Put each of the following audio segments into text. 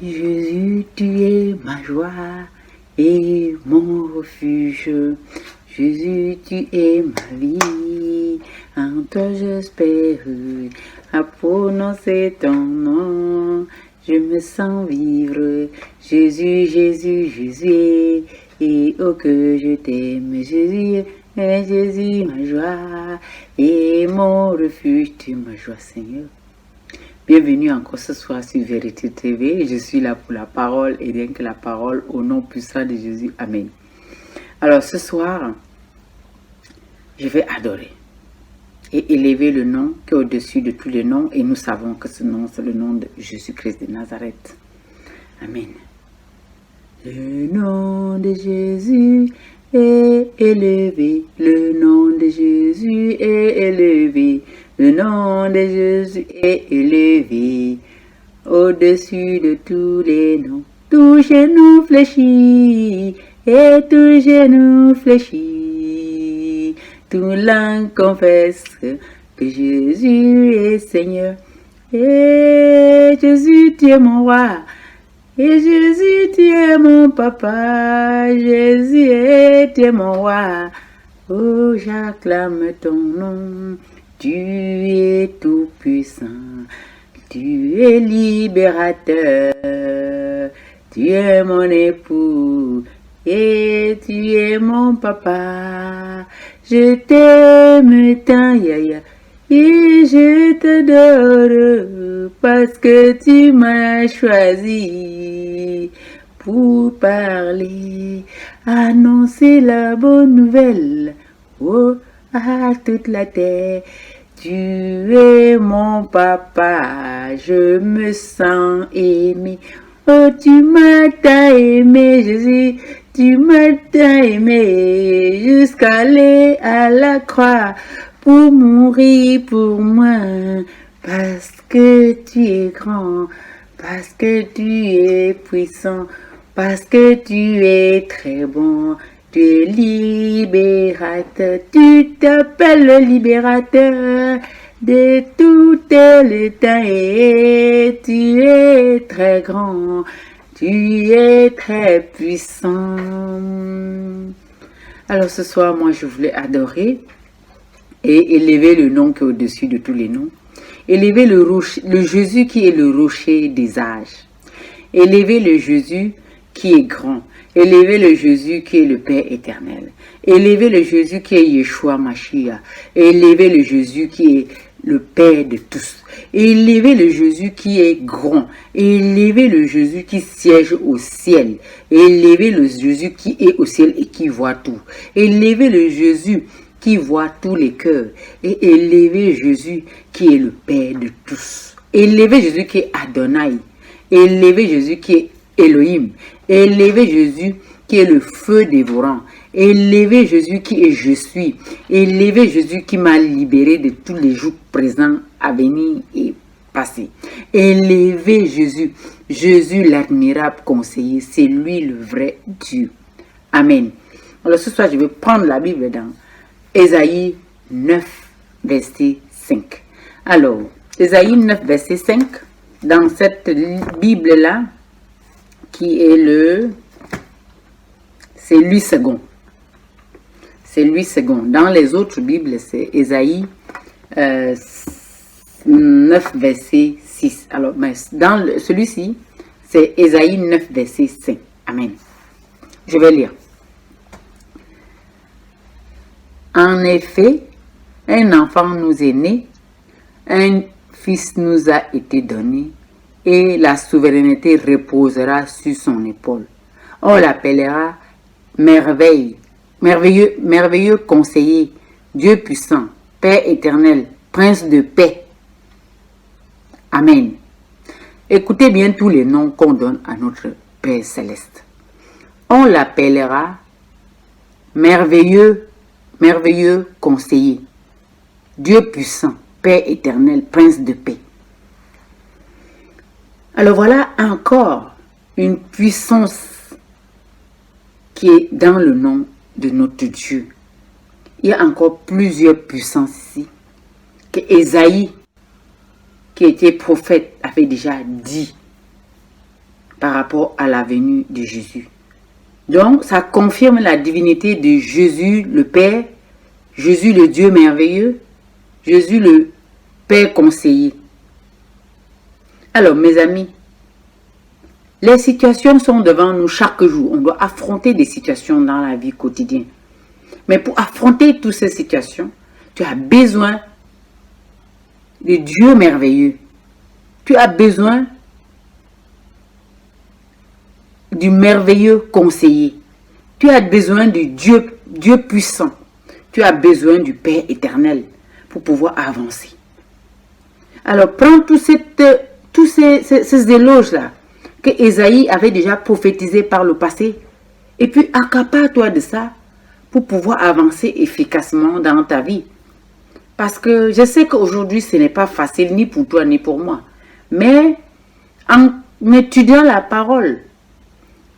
Jésus, tu es ma joie et mon refuge. Jésus, tu es ma vie. En toi j'espère à prononcer ton nom. Je me sens vivre. Jésus, Jésus, Jésus. Et oh que je t'aime, Jésus. Et Jésus, ma joie et mon refuge. Tu es ma joie, Seigneur. Bienvenue encore ce soir sur Vérité TV. Je suis là pour la parole et rien que la parole au nom puissant de Jésus. Amen. Alors ce soir, je vais adorer et élever le nom qui est au-dessus de tous les noms. Et nous savons que ce nom, c'est le nom de Jésus-Christ de Nazareth. Amen. Le nom de Jésus est élevé. Le nom de Jésus est élevé. Le nom de Jésus est élevé au-dessus de tous les noms. Tout genou fléchit et tout genou fléchit. Tout langue confesse que Jésus est Seigneur. Et Jésus, tu es mon roi. Et Jésus, tu es mon papa. Jésus, tu es mon roi. Oh, j'acclame ton nom. Tu es tout puissant, tu es libérateur, tu es mon époux et tu es mon papa. Je t'aime tant, yaya, et je t'adore parce que tu m'as choisi pour parler, annoncer la bonne nouvelle. Oh, à toute la terre, tu es mon papa, je me sens aimé. Oh, tu m'as tant aimé, Jésus, tu m'as tant aimé, jusqu'à aller à la croix pour mourir pour moi, parce que tu es grand, parce que tu es puissant, parce que tu es très bon. Tu es libérateur, tu t'appelles le libérateur de tout le temps et tu es très grand, tu es très puissant. Alors ce soir, moi je voulais adorer et élever le nom qui est au-dessus de tous les noms. Élever le Jésus qui est le rocher des âges. Élever le Jésus qui est grand. Élever le Jésus qui est le Père éternel. Élever le Jésus qui est Yeshua Mashiach. Élever le Jésus qui est le Père de tous. Élever le Jésus qui est grand. Élever le Jésus qui siège au ciel. Élever le Jésus qui est au ciel et qui voit tout. Élever le Jésus qui voit tous les cœurs. Et élever Jésus qui est le Père de tous. Élever Jésus qui est Adonai. Élever Jésus qui est Elohim. Élever Jésus qui est le feu dévorant. Élever Jésus qui est je suis. Élever Jésus qui m'a libéré de tous les jours présents, à venir et passés. Élever Jésus. Jésus l'admirable conseiller. C'est lui le vrai Dieu. Amen. Alors ce soir, je vais prendre la Bible dans Ésaïe 9, verset 5. Alors, Ésaïe 9, verset 5, dans cette Bible-là, qui est c'est Louis II. C'est Louis II. Dans les autres Bibles, c'est Ésaïe 9, verset 6. Alors, mais dans celui-ci, c'est Ésaïe 9, verset 5. Amen. Je vais lire. En effet, un enfant nous est né, un fils nous a été donné, et la souveraineté reposera sur son épaule. On l'appellera merveilleux conseiller, Dieu puissant, Père éternel, Prince de paix. Amen. Écoutez bien tous les noms qu'on donne à notre Père céleste. On l'appellera merveilleux conseiller, Dieu puissant, Père éternel, Prince de paix. Alors voilà encore une puissance qui est dans le nom de notre Dieu. Il y a encore plusieurs puissances ici que Ésaïe, qui était prophète, avait déjà dit par rapport à la venue de Jésus. Donc, ça confirme la divinité de Jésus le Père, Jésus le Dieu merveilleux, Jésus le Père conseiller. Alors, mes amis, les situations sont devant nous chaque jour. On doit affronter des situations dans la vie quotidienne. Mais pour affronter toutes ces situations, tu as besoin de Dieu merveilleux. Tu as besoin du merveilleux conseiller. Tu as besoin du Dieu puissant. Tu as besoin du Père éternel pour pouvoir avancer. Alors, prends tous ces éloges-là que Ésaïe avait déjà prophétisé par le passé et puis accapare-toi de ça pour pouvoir avancer efficacement dans ta vie. Parce que je sais qu'aujourd'hui, ce n'est pas facile ni pour toi ni pour moi. Mais en étudiant la parole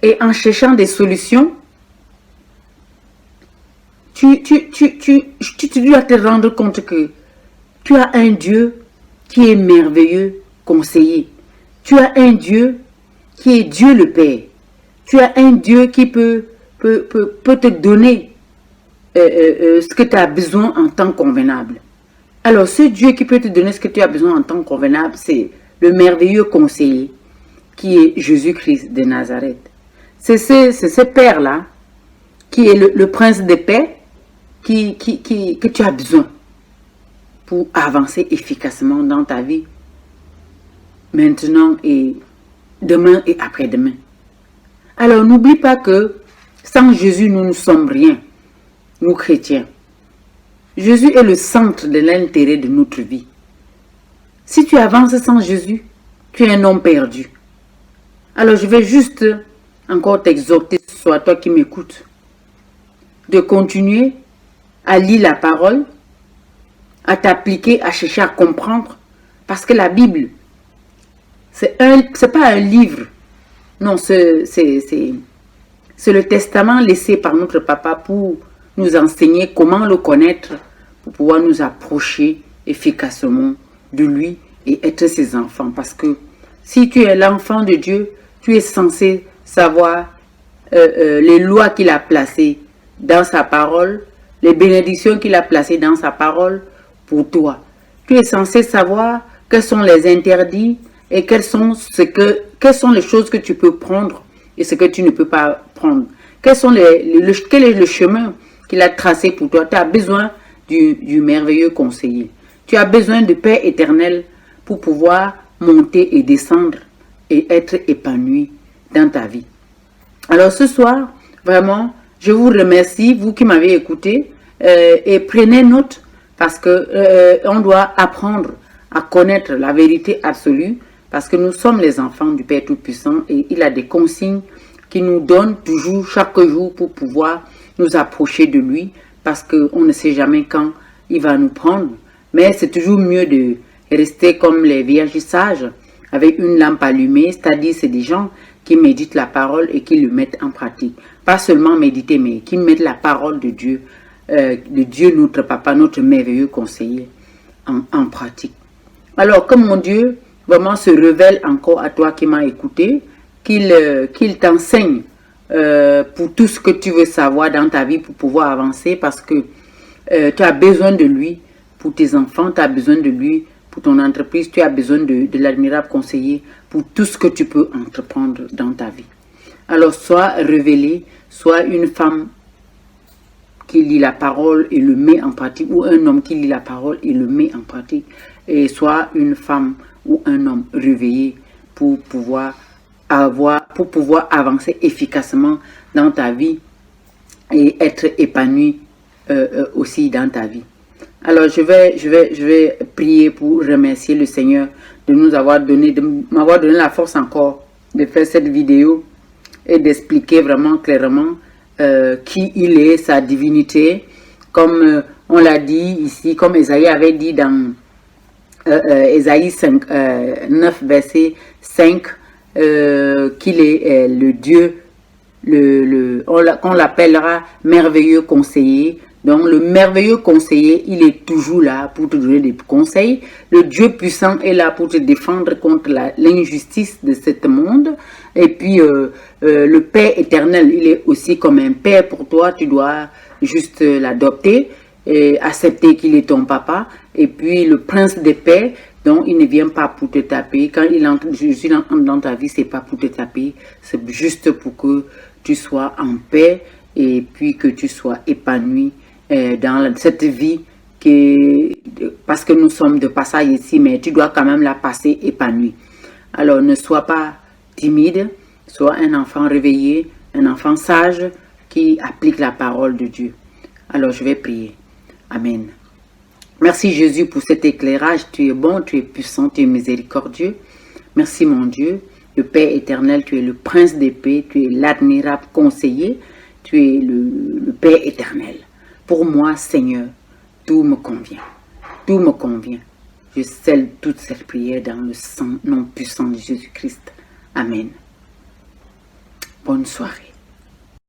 et en cherchant des solutions, tu dois te rendre compte que tu as un Dieu qui est merveilleux conseiller. Tu as un Dieu qui est Dieu le Père. Tu as un Dieu qui peut te donner ce que tu as besoin en temps convenable. Alors, ce Dieu qui peut te donner ce que tu as besoin en temps convenable, c'est le merveilleux conseiller qui est Jésus-Christ de Nazareth. C'est ce Père-là qui est le prince de paix que tu as besoin pour avancer efficacement dans ta vie, maintenant et demain et après-demain. Alors, n'oublie pas que sans Jésus, nous ne sommes rien, nous chrétiens. Jésus est le centre de l'intérêt de notre vie. Si tu avances sans Jésus, tu es un homme perdu. Alors, je vais juste encore t'exhorter, soit toi qui m'écoutes, de continuer à lire la parole, à t'appliquer, à chercher à comprendre, parce que la Bible, c'est pas un livre, non, c'est le testament laissé par notre papa pour nous enseigner comment le connaître, pour pouvoir nous approcher efficacement de lui et être ses enfants. Parce que si tu es l'enfant de Dieu, tu es censé savoir les lois qu'il a placées dans sa parole, les bénédictions qu'il a placées dans sa parole pour toi. Tu es censé savoir quels sont les interdits et quelles sont les choses que tu peux prendre et ce que tu ne peux pas prendre. Quel est le chemin qu'il a tracé pour toi? Tu as besoin du merveilleux conseiller. Tu as besoin de Père éternel pour pouvoir monter et descendre et être épanoui dans ta vie. Alors ce soir, vraiment, je vous remercie, vous qui m'avez écouté, et prenez note parce que on doit apprendre à connaître la vérité absolue parce que nous sommes les enfants du Père Tout-Puissant et il a des consignes qui nous donne toujours, chaque jour, pour pouvoir nous approcher de lui, parce qu'on ne sait jamais quand il va nous prendre. Mais c'est toujours mieux de rester comme les vierges sages, avec une lampe allumée, c'est-à-dire c'est des gens qui méditent la parole et qui le mettent en pratique. Pas seulement méditer, mais qui mettent la parole de Dieu notre Papa, notre merveilleux conseiller, en pratique. Alors, que mon Dieu vraiment se révèle encore à toi qui m'as écouté, qu'il t'enseigne pour tout ce que tu veux savoir dans ta vie pour pouvoir avancer, parce que tu as besoin de lui pour tes enfants, tu as besoin de lui pour ton entreprise, tu as besoin de l'admirable conseiller pour tout ce que tu peux entreprendre dans ta vie. Alors sois révélé, sois une femme qui lit la parole et le met en pratique, ou un homme qui lit la parole et le met en pratique, et sois une femme ou un homme réveillé pour pouvoir avancer efficacement dans ta vie et être épanoui aussi dans ta vie. Alors je vais prier pour remercier le Seigneur de m'avoir donné la force encore de faire cette vidéo et d'expliquer vraiment clairement qui il est, sa divinité, comme on l'a dit ici, comme Ésaïe avait dit dans Ésaïe 9 verset 5, qu'il est le Dieu qu'on l'appellera merveilleux conseiller. Donc le merveilleux conseiller, il est toujours là pour te donner des conseils. Le Dieu puissant est là pour te défendre contre l'injustice de ce monde. Et puis le Père éternel, il est aussi comme un père pour toi. Tu dois juste l'adopter et accepter qu'il est ton papa. Et puis le prince des paix, donc il ne vient pas pour te taper. Quand il entre dans ta vie, c'est pas pour te taper. C'est juste pour que tu sois en paix et puis que tu sois épanoui dans cette vie parce que nous sommes de passage ici, mais tu dois quand même la passer épanouie. Alors ne sois pas timide, sois un enfant réveillé, un enfant sage qui applique la parole de Dieu. Alors je vais prier. Amen. Merci Jésus pour cet éclairage. Tu es bon, tu es puissant, tu es miséricordieux. Merci mon Dieu, le Père éternel, tu es le prince des paix, tu es l'admirable conseiller, tu es le Père éternel. Pour moi, Seigneur, tout me convient. Tout me convient. Je scelle toute cette prière dans le sang non puissant de Jésus-Christ. Amen. Bonne soirée.